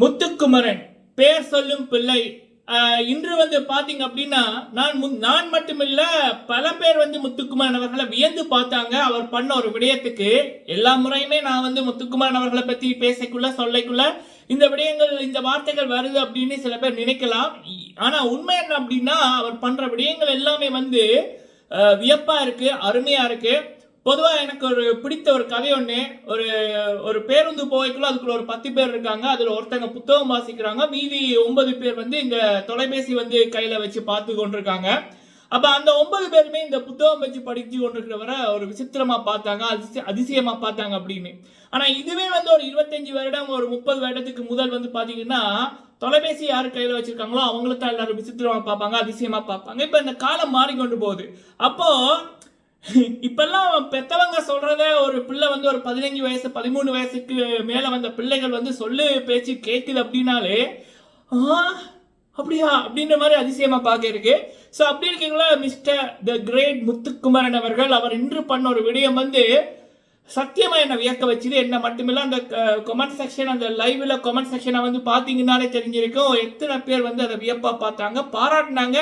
முத்துக்குமரன் பேர் சொல்லும் பிள்ளை. இன்று வந்து பாத்தீங்க அப்படின்னா நான் மட்டுமில்ல பல பேர் வந்து முத்துக்குமரன் அவர்களை வியந்து பார்த்தாங்க. அவர் பண்ண ஒரு விடயத்துக்கு எல்லா முறையுமே நான் வந்து முத்துக்குமரன் அவர்களை பத்தி பேசக்குள்ள சொல்லைக்குள்ள இந்த விடயங்கள் இந்த வார்த்தைகள் வருது அப்படின்னு சில பேர் நினைக்கலாம். ஆனா உண்மை என்ன அப்படின்னா அவர் பண்ற விடயங்கள் எல்லாமே வந்து வியப்பா இருக்கு, அருமையா இருக்கு. பொதுவாக எனக்கு ஒரு பிடித்த ஒரு கதை ஒன்று, ஒரு ஒரு பேருந்து போய்க்குள்ள அதுக்குள்ள ஒரு 10 பேர் இருக்காங்க. அதில் ஒருத்தங்க புத்தகம் வாசிக்கிறாங்க, மீதி 9 பேர் வந்து இந்த தொலைபேசி வந்து கையில் வச்சு பார்த்து கொண்டிருக்காங்க. அப்போ அந்த 9 பேருமே இந்த புத்தகம் வச்சு படித்து கொண்டிருக்கிறவரை ஒரு விசித்திரமாக பார்த்தாங்க, அதிசயமாக பார்த்தாங்க அப்படின்னு. ஆனால் இதுவே வந்து ஒரு 25 வருடம் ஒரு 30 வருடத்துக்கு முதல் வந்து பார்த்தீங்கன்னா தொலைபேசி யார் கையில் வச்சிருக்காங்களோ அவங்களுக்கு தான் எல்லாரும் விசித்திரமாக பார்ப்பாங்க, அதிசயமாக பார்ப்பாங்க. இப்போ இந்த காலம் மாறிக்கொண்டு போகுது. அப்போ இப்பெல்லாம் பெத்தவங்க சொல்றத ஒரு பிள்ளை வந்து ஒரு 15 வயசு 13 வயசுக்கு மேல வந்த பிள்ளைகள் வந்து சொல்லு பேச்சு கேட்குது அப்படின்னாலே அப்படியா அப்படின்ற மாதிரி அதிசயமா பார்க்க இருக்கு. ஸோ அப்படி இருக்கீங்களா மிஸ்டர் த கிரேட் முத்துக்குமரன் அவர்கள் அவர் இன்று பண்ண ஒரு விடயம் வந்து சத்தியமா என்ன வியக்க வச்சுது. என்ன மட்டுமில்ல அந்த கமெண்ட் செக்ஷன், அந்த லைவ்ல கமெண்ட் செக்ஷனை வந்து பார்த்தீங்கன்னாலே தெரிஞ்சிருக்கும் எத்தனை பேர் வந்து அதை வியப்பா பார்த்தாங்க, பாராட்டினாங்க.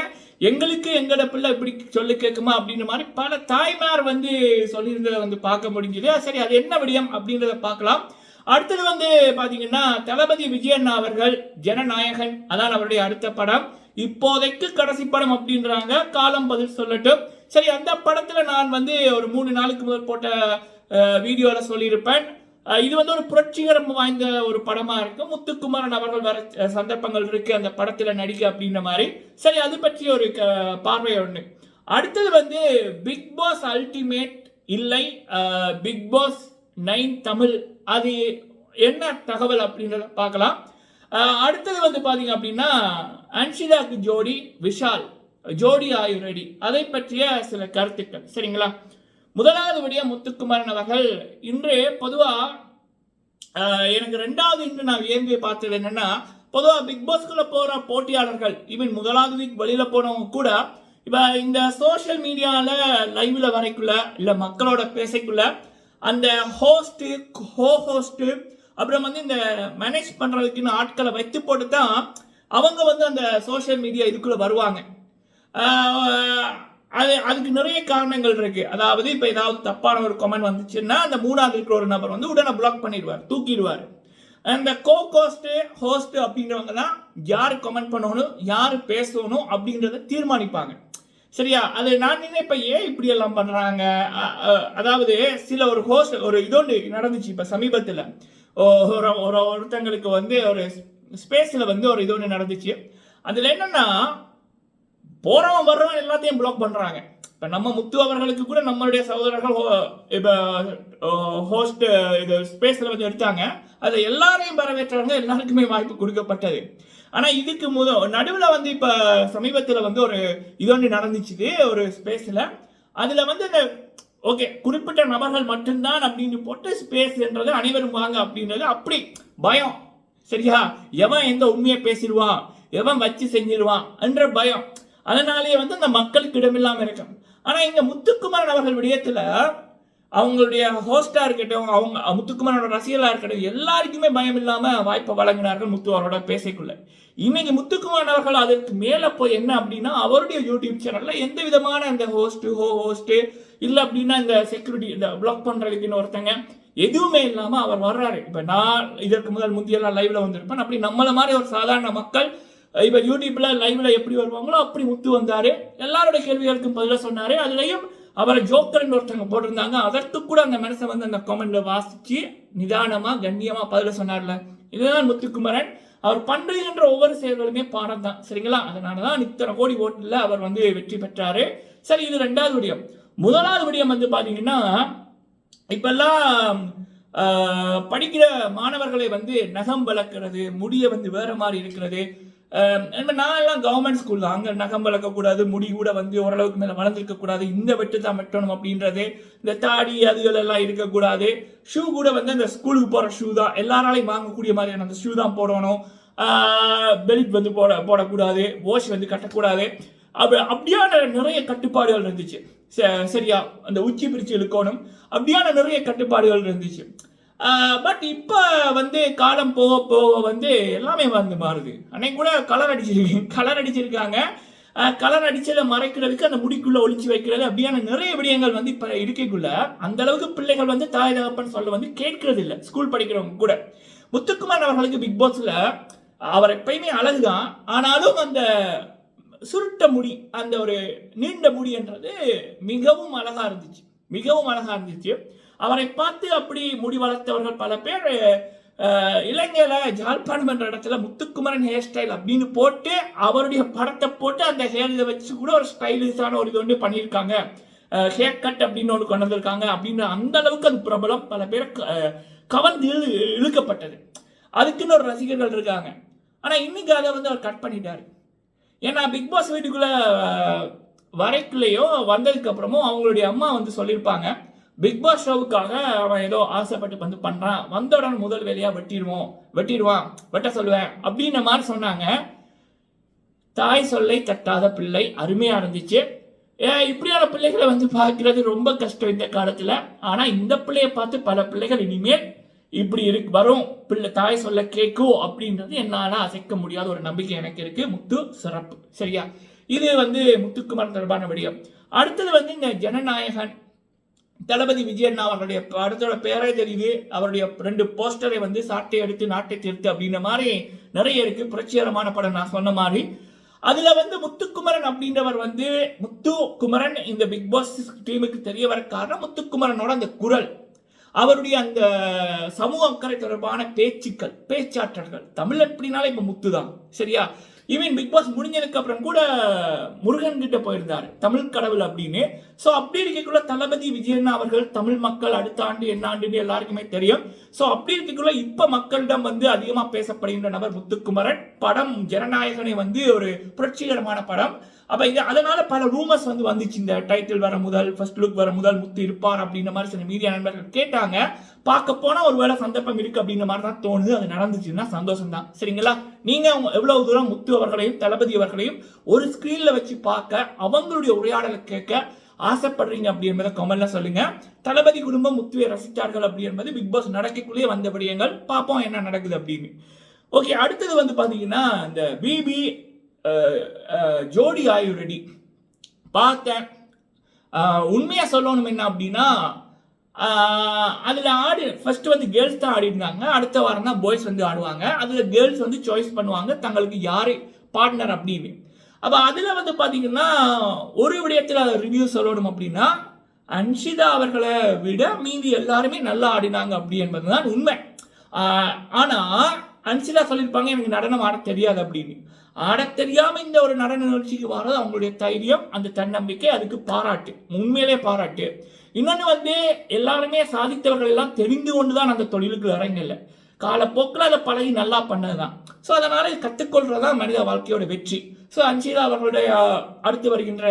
எங்களுக்கு எங்களோட பிள்ளை இப்படி சொல்லி கேட்குமா அப்படின்ற மாதிரி பல தாய்மார் வந்து சொல்லியிருந்ததை வந்து பார்க்க முடிஞ்சுது. சரி, அது என்ன விடயம் அப்படின்றத பார்க்கலாம். அடுத்தது வந்து பார்த்தீங்கன்னா தளபதி விஜயன் அவர்கள் ஜனநாயகன், அதான் அவருடைய அடுத்த படம். இப்போதைக்கு கடைசி படம் அப்படின்றாங்க, காலம் பதில் சொல்லட்டும். சரி, அந்த படத்துல நான் வந்து ஒரு 3 நாளுக்கு முதல் போட்ட வீடியோல சொல்லியிருப்பேன். இது வந்து ஒரு புரட்சிகரம் வாய்ந்த ஒரு படமா இருக்கு. முத்துக்குமரன் அவர்கள் வர சந்தர்ப்பங்கள் இருக்கு அந்த படத்துல நடிக்க அப்படின்ற மாதிரி. சரி, அது பற்றி ஒரு பார்வை ஒன்று. அடுத்தது வந்து பிக் பாஸ் அல்டிமேட் இல்லை பிக் பாஸ் 9 தமிழ், அது என்ன தகவல் அப்படின்றத பார்க்கலாம். அடுத்தது வந்து பாத்தீங்க அப்படின்னா அன்ஷிதாக்கு ஜோடி விஷால் ஜோடி ஆயு ரெடி, அதை பற்றிய சில கருத்துக்கள். சரிங்களா, முதலாவது விடிய முத்துக்குமரன் அவர்கள் இன்று பொதுவா எனக்கு ரெண்டாவது இன்று நான் வியந்து பார்த்தது என்னன்னா, பொதுவாக பிக் பாஸ்குள்ள போற போட்டியாளர்கள் ஈவன் முதலாவது வீக் வெளியில போனவங்க கூட இப்ப இந்த சோசியல் மீடியால லைவ்ல வரைக்குள்ள இல்ல மக்களோட பேசக்குள்ள அந்த ஹோஸ்ட் ஹோஸ்ட் அப்புறம் வந்து இந்த மேனேஜ் பண்றதுக்குன்னு ஆட்களை வைத்து போட்டு தான் அவங்க வந்து அந்த சோசியல் மீடியா இதுக்குள்ள வருவாங்க. அதுக்கு நிறைய காரணங்கள் இருக்கு. அதாவது இப்ப ஏதாவது தப்பான ஒரு கமெண்ட் வந்துச்சுன்னா அந்த மூணாவது இருக்கிற ஒரு நபர் வந்து உடனே பிளாக் பண்ணிடுவார், தூக்கிடுவார். அந்த ஹோஸ்ட் அப்படின்றவங்க தான் யாரு கமெண்ட் பண்ணணும், யாரு பேசணும் அப்படின்றத தீர்மானிப்பாங்க. சரியா, அது நான் நினைப்ப ஏன் இப்படி எல்லாம் பண்றாங்க. அதாவது சில ஒரு ஹோஸ்ட் ஒரு இதோண்டு நடந்துச்சு இப்ப சமீபத்தில். ஒருத்தங்களுக்கு வந்து ஒரு ஸ்பேஸ்ல வந்து ஒரு இதோண்டு நடந்துச்சு. அதுல என்னன்னா போறவன் வர்றவன் எல்லாத்தையும் பிளாக் பண்றாங்க. இப்ப நம்ம முத்து அவர்களுக்கு கூட நம்மளுடைய சகோதரர்கள் இப்ப ஹோஸ்ட் இது ஸ்பேஸ்ல வந்து எடுத்தாங்க, அதுல எல்லாரையும் வரவேற்றாங்க, எல்லாருக்குமே வாய்ப்பு கொடுக்கப்பட்டது. ஆனா இதுக்கு நடுவில் வந்து இப்ப சமீபத்தில் வந்து ஒரு இதொன்று நடந்துச்சு ஒரு ஸ்பேஸ்ல. அதுல வந்து இந்த ஓகே குறிப்பிட்ட நபர்கள் மட்டும்தான் அப்படின்னு போட்டு ஸ்பேஸ் என்றது அனைவரும் வாங்க அப்படின்றது அப்படி பயம். சரியா, எவன் எந்த உண்மையை பேசிடுவான், எவன் வச்சு செஞ்சிருவான் என்ற பயம். அதனாலேயே வந்து அந்த மக்களுக்கு இடமில்லாம இருக்கும். ஆனா இங்க முத்துக்குமரன் அவர்கள் விடயத்துல அவங்களுடைய ஹோஸ்டா இருக்கட்டும், அவங்க முத்துக்குமரனோட ரசிகர்களா இருக்கட்டும், எல்லாருக்குமே பயம் இல்லாம வாய்ப்பை வழங்கினார்கள் முத்து அவரோட பேசக்குள்ள. இன்னைக்கு முத்துக்குமரன் அவர்கள் அதற்கு மேல போய் என்ன அப்படின்னா அவருடைய யூடியூப் சேனல்ல எந்த விதமான அந்த ஹோஸ்ட் இல்ல அப்படின்னா இந்த செக்யூரிட்டி இந்த பிளாக் பண்றதுக்குன்னு ஒருத்தங்க எதுவுமே இல்லாம அவர் வர்றாரு. இப்ப நான் இதற்கு முதல் முந்தியெல்லாம் லைவ்ல வந்திருப்பேன். அப்படி நம்மள மாதிரி ஒரு சாதாரண மக்கள் இப்ப யூடியூப்ல லைவ்ல எப்படி வருவாங்களோ அப்படி முத்து வந்தாரு, எல்லாருடைய கேள்விகளுக்கும் பதில சொன்னாரு. அதுலயும் அவரை ஜோக்கர்னு ஒருத்தவங்க போட்டிருந்தாங்க, அதற்கு கூட அந்த மனுஷன் வந்து அந்த கமெண்ட்ல வாசிச்சு நிதானமா கண்ணியமா பதில சொன்னார்ல. இதுதான் முத்துக்குமரன். அவர் பண்றதுன்ற ஒவ்வொரு செயல்களுமே பாடம் தான். சரிங்களா, அதனாலதான் இத்தனை கோடி ஓட்டுல அவர் வந்து வெற்றி பெற்றாரு. சரி, இது ரெண்டாவது விடயம். முதலாவது விடயம் வந்து பாத்தீங்கன்னா இப்பெல்லாம் படிக்கிற மாணவர்களை வந்து நகம் வளர்க்கிறது, முடிய வந்து வேற மாதிரி இருக்கிறது. நான் எல்லாம் கவர்மெண்ட் ஸ்கூல் தான், அங்கே நகம் வளர்க்கக்கூடாது, முடி கூட வந்து ஓரளவுக்கு மேலே வளர்ந்துருக்க கூடாது, இந்த வெட்டு தான் வெட்டணும் அப்படின்றது, இந்த தாடி அதுகள் எல்லாம் இருக்கக்கூடாது. ஷூ கூட வந்து அந்த ஸ்கூலுக்கு போகிற ஷூ தான், எல்லாராலையும் வாங்கக்கூடிய மாதிரியான அந்த ஷூ தான் போடணும். பெல்ட் வந்து போடக்கூடாது, வாஷ் வந்து கட்டக்கூடாது. அப்படியான நிறைய கட்டுப்பாடுகள் இருந்துச்சு. சரியா, அந்த உச்சி பிரிச்சு இழுக்கணும், அப்படியான நிறைய கட்டுப்பாடுகள் இருந்துச்சு. பட் இப்போ வந்து காலம் போக போக வந்து எல்லாமே வந்து மாறுது. அன்னைக்கு கூட கலர் அடிச்சிருக்காங்க. கலர் அடிச்சதை மறைக்கிறதுக்கு அந்த முடிக்குள்ள ஒளிச்சு வைக்கிறது அப்படியான நிறைய விடயங்கள் வந்து இப்போ இருக்கைக்குள்ள அந்த அளவுக்கு பிள்ளைகள் வந்து தாய் தகப்பன் சொல்ல வந்து கேட்கறது இல்லை. ஸ்கூல் படிக்கிறவங்க கூட முத்துக்குமார் அவர்களுக்கு பிக் பாஸ்ல அவர் எப்பயுமே அழகுதான், ஆனாலும் அந்த சுருட்ட முடி, அந்த ஒரு நீண்ட முடின்றது மிகவும் அழகா இருந்துச்சு. அவரை பார்த்து அப்படி முடி வளர்த்தவர்கள் பல பேர் இலங்கையில ஜாழ்ப்பாணம் என்ற இடத்துல முத்துக்குமரன் ஹேர் ஸ்டைல் அப்படின்னு போட்டு அவருடைய படத்தை போட்டு அந்த ஹேர் இதை வச்சு கூட ஒரு ஸ்டைலிஷான ஒரு இது ஒன்று பண்ணியிருக்காங்க. ஹேர் கட் அப்படின்னு ஒன்று கொண்டு வந்திருக்காங்க அப்படின்னு அந்த அளவுக்கு அது பிரபலம், பல பேர் கவர்ந்து இழுக்கப்பட்டது. அதுக்குன்னு ஒரு ரசிகர்கள் இருக்காங்க. ஆனால் இன்னைக்கு அதை வந்து அவர் கட் பண்ணிட்டாரு. ஏன்னா பிக் பாஸ் வீட்டுக்குள்ள வரைக்குள்ளேயோ வந்ததுக்கு அப்புறமும் அவங்களுடைய அம்மா வந்து சொல்லியிருப்பாங்க, பிக் பாஸ் ஷோவுக்காக அவன் ஏதோ ஆசைப்பட்டு வந்து பண்றான், வந்த உடனே முதல் வேலையா வெட்ட சொல்லுவேன் அப்படின்ற மாதிரி சொன்னாங்க. தாய் சொல்லை தட்டாத பிள்ளை அருமையா இருந்துச்சு. இப்படியான பிள்ளைகளை வந்து பார்க்கறது ரொம்ப கஷ்டம் இந்த காலத்துல. ஆனா இந்த பிள்ளையை பார்த்து பல பிள்ளைகள் இனிமேல் இப்படி வரும், பிள்ளை தாய் சொல்ல கேட்கும் அப்படின்றது என்னால அசைக்க முடியாத ஒரு நம்பிக்கை எனக்கு இருக்கு. முத்து சிறப்பு, சரியா? இது வந்து முத்துக்குமார் தொடர்பான விடயம். அடுத்தது வந்து இந்த ஜனநாயகன் தளபதி விஜயண்ணா அவர்களுடைய படத்தோட பேரே தெரியுது. அவருடைய 2 போஸ்டரை வந்து சாட்டை எடுத்து நாட்டை திருத்து அப்படின்ற மாதிரி நிறைய இருக்கு. புரட்சிகரமான படம் நான் சொன்ன மாதிரி. அதுல வந்து முத்துக்குமரன் அப்படின்றவர் வந்து முத்துக்குமரன் இந்த பிக் பாஸ் டீமுக்கு தெரிய வர காரணம் முத்துக்குமரனோட அந்த குரல், அவருடைய அந்த சமூக அக்கறை தொடர்பான பேச்சாற்றல்கள். தமிழ் எப்படினாலே இப்ப முத்துதான், சரியா? ஈவன் பிக் பாஸ் முடிஞ்சதுக்கு அப்புறம் கூட முருகன் கிட்ட போயிருந்தாரு தமிழ் கடவுள் அப்படின்னு. ஸோ அப்படி இருக்கக்குள்ள தளபதி விஜயண்ணா அவர்கள் தமிழ் மக்கள் அடுத்த ஆண்டு என்ன ஆண்டுன்னு எல்லாருக்குமே தெரியும். ஸோ அப்படி இருக்கக்குள்ள இப்ப மக்களிடம் வந்து அதிகமா பேசப்படுகின்ற நபர் முத்துக்குமரன். படம் ஜனநாயகனை வந்து ஒரு புரட்சிகரமான படம். அப்ப இது அதனால பல ரூமர்ஸ் வந்து வந்துச்சு. இந்த டைட்டில் வர முதல், ஃபர்ஸ்ட் லுக் வர முதல் முத்து இருப்பார் அப்படின்ற மாதிரி சில மீடியா நண்பர்கள் கேட்டாங்க. பார்க்க போனா ஒருவேளை சந்தர்ப்பம் இருக்கு அப்படின்ற மாதிரி தான் தோணுது. அது நடந்துச்சுன்னா சந்தோஷம் தான், சரிங்களா? நீங்க எவ்வளவு தூரம் முத்து அவர்களையும் தளபதி அவர்களையும் ஒரு ஸ்கிரீன்ல வச்சு பார்க்க, அவங்களுடைய உரையாடலை கேட்க ஆசைப்படுறீங்க அப்படி என்பதை கமெண்ட்ல சொல்லுங்க. தளபதி குடும்பம் முத்துவை ரசித்தார்கள் அப்படி என்பது பிக் பாஸ் நடக்கக்குள்ளேயே வந்த விடயங்கள். பார்ப்போம் என்ன நடக்குது அப்படின்னு. ஓகே, அடுத்தது வந்து பாத்தீங்கன்னா இந்த பிபி ஜோடி ஆயு ரெடி பார்த்தேன். உண்மையா சொல்லணும் என்ன அப்படின்னா, அதுல ஃபர்ஸ்ட் வந்து கேர்ள்ஸ் தான் ஆடி இருந்தாங்க. அடுத்த வாரம் தான் பாய்ஸ் வந்து ஆடுவாங்க. அதுல கேர்ள்ஸ் வந்து சாய்ஸ் பண்ணுவாங்க தங்களுக்கு யாரு பார்ட்னர் அப்படின்னு. அப்ப அதுல வந்து பாத்தீங்கன்னா ஒரு விடயத்துல ரிவ்யூ சொல்லணும் அப்படின்னா, அன்ஷிதா அவர்களை விட மீதி எல்லாருமே நல்லா ஆடினாங்க அப்படி என்பதுதான் உண்மை. ஆனா அன்ஷிதா சொல்லியிருப்பாங்க எனக்கு நடனம் ஆட தெரியாது அப்படின்னு. ஆட தெரியாம இந்த ஒரு நடன நிகழ்ச்சிக்கு வர்றது அவங்களுடைய தைரியம், அந்த தன்னம்பிக்கை, அதுக்கு பாராட்டு, உண்மையிலே பாராட்டு. இன்னொன்று வந்து எல்லாருமே சாதித்தவர்கள் எல்லாம் தெரிந்து கொண்டுதான் அந்த தொழிலுக்கு இறங்கல, காலப்போக்கில் அதை பழகி நல்லா பண்ணதுதான். ஸோ அதனால கற்றுக்கொள்றதுதான் மனித வாழ்க்கையோட வெற்றி. ஸோ அன்ஷிதா அவர்களுடைய அடுத்து வருகின்ற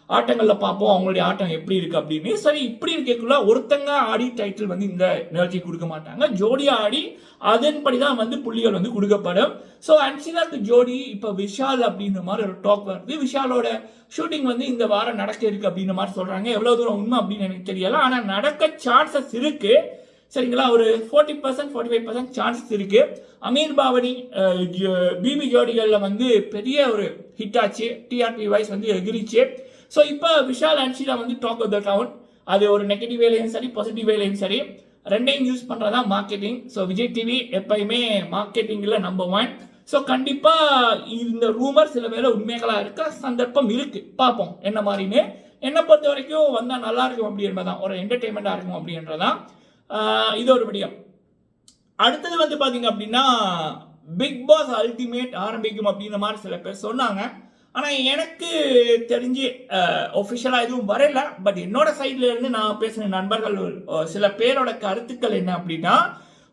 ஆட்டங்களில் பார்ப்போம் அவங்களுடைய ஆட்டம் எப்படி இருக்கு அப்படின்னு. சரி, இப்படி இருக்கக்குள்ள ஒருத்தங்க ஆடி டைட்டில் வந்து இந்த நிகழ்ச்சி கொடுக்க மாட்டாங்க, ஜோடியா ஆடி அதன்படி தான் வந்து புள்ளிகள் வந்து கொடுக்கப்படும். ஸோ அன்ஷிதாக்கு ஜோடி இப்போ விஷால் அப்படின்ற மாதிரி ஒரு டாக் வருது. விஷாலோட ஷூட்டிங் வந்து இந்த வாரம் நடக்க இருக்கு அப்படின்ற மாதிரி சொல்றாங்க. எவ்வளவு தூரம் உண்மை அப்படின்னு எனக்கு தெரியல, ஆனால் நடக்க சான்சஸ் இருக்கு, சரிங்களா? ஒரு 40% 45% சான்சஸ் இருக்கு. அமீர் பாவனி பிபி ஜோடிகளில் வந்து பெரிய ஒரு ஹிட் ஆச்சு, டிஆர்பி வைஸ் வந்து எகிரிச்சு. ஸோ இப்போ விஷால் அன்ஷிதா வந்து டாக் ஆஃப் த டவுன். அது ஒரு நெகட்டிவ் வேலையும் சரி, பாசிட்டிவ் வேலையும் சரி, ரெண்டையும் யூஸ் பண்ணுறதா மார்க்கெட்டிங். ஸோ விஜய் டிவி எப்பயுமே மார்க்கெட்டிங்கில் நம்பர் 1. ஸோ கண்டிப்பாக இந்த ரூமர் சில வேலை உண்மைகளாக இருக்க சந்தர்ப்பம் இருக்கு. பார்ப்போம் என்ன மாதிரின்னு. என்னை பொறுத்த வரைக்கும் வந்தால் நல்லா இருக்கும் அப்படி என்பதான், ஒரு என்டர்டெயின்மெண்ட்டாக இருக்கும் அப்படின்றதான் இது ஒரு விடயம். அடுத்தது வந்து பார்த்தீங்க அப்படின்னா பிக் பாஸ் அல்டிமேட் ஆரம்பிக்கும் அப்படின்ற மாதிரி சில பேர் சொன்னாங்க. ஆனால் எனக்கு தெரிஞ்சு ஒஃபிஷியலாக எதுவும் வரல. பட் என்னோட சைட்ல இருந்து நான் பேசின நண்பர்கள் சில பேரோட கருத்துக்கள் என்ன அப்படின்னா,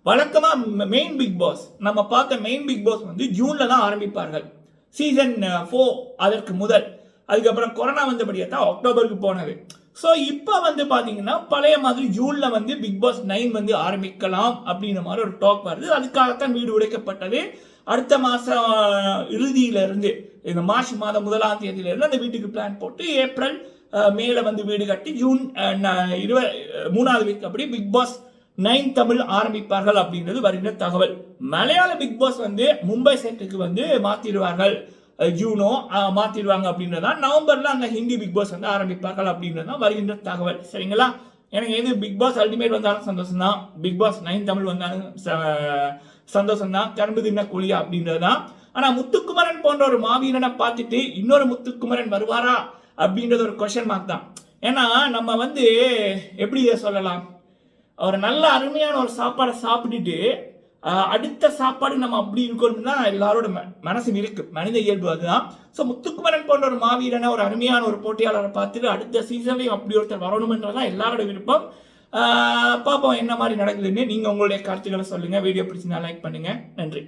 வழக்கமாக மெயின் பிக் பாஸ் நம்ம பார்த்த மெயின் பிக் பாஸ் வந்து ஜூன்ல தான் ஆரம்பிப்பார்கள், சீசன் 4 அதற்கு முதல். அதுக்கப்புறம் கொரோனா வந்தபடியே தான் அக்டோபருக்கு போனது. ஸோ இப்போ வந்து பார்த்தீங்கன்னா பழைய மாதிரி ஜூன்ல வந்து பிக் பாஸ் 9 வந்து ஆரம்பிக்கலாம் அப்படின்ற மாதிரி ஒரு டாக் வருது. அதுக்காகத்தான் வீடு உடைக்கப்பட்டது. அடுத்த மாதம் இறுதியிலிருந்து, இந்த மார்ச் மாதம் 1ஆம் தேதியிலிருந்து அந்த வீட்டுக்கு பிளான் போட்டு ஏப்ரல் மேல வந்து வீடு கட்டி ஜூன் 3வது வீக் அப்படி பிக் பாஸ் 9 தமிழ் ஆரம்பிப்பார்கள் அப்படின்றது வருகிற தகவல். மலையாள பிக் பாஸ் வந்து மும்பை செட்டுக்கு வந்து மாத்திடுவார்கள், ஜூனோ மாத்திடுவாங்க அப்படின்றதான். நவம்பர்ல அந்த ஹிந்தி பிக் பாஸ் வந்து ஆரம்பிப்பார்கள் அப்படின்றதான் வருகின்ற தகவல். சரிங்களா? எனக்கு எது பிக் பாஸ் அல்டிமேட் வந்தாலும் சந்தோஷம் தான், பிக் பாஸ் 9 தமிழ் வந்தாலும் சந்தோஷம் தான். கரும்பு தின்ன கூலியா அப்படின்றதுதான். ஆனா முத்துக்குமரன் போன்ற ஒரு மாவீரனை பார்த்துட்டு இன்னொரு முத்துக்குமரன் வருவாரா அப்படின்றது ஒரு கொஸ்டின் மார்க் தான். ஏன்னா நம்ம வந்து எப்படி சொல்லலாம், ஒரு நல்ல அருமையான ஒரு சாப்பாடை சாப்பிட்டுட்டு அடுத்த சாப்பாடு நம்ம அப்படி இருக்கணும் தான் எல்லாரோட மனசு இருக்கு, மனித இயல்பு அதுதான். ஸோ முத்துக்குமரன் போன்ற ஒரு மாவீரனை, ஒரு அருமையான ஒரு போட்டியாளரை பார்த்துட்டு அடுத்த சீசன்லையும் அப்படி ஒருத்தர் வரணும்ன்றதான் எல்லாரோட விருப்பம். பார்ப்போம் என்ன மாதிரி நடக்குதுன்னு. நீங்கள் உங்களுடைய கருத்துக்களை சொல்லுங்கள். வீடியோ பிடிச்சிருந்தா லைக் பண்ணுங்கள். நன்றி.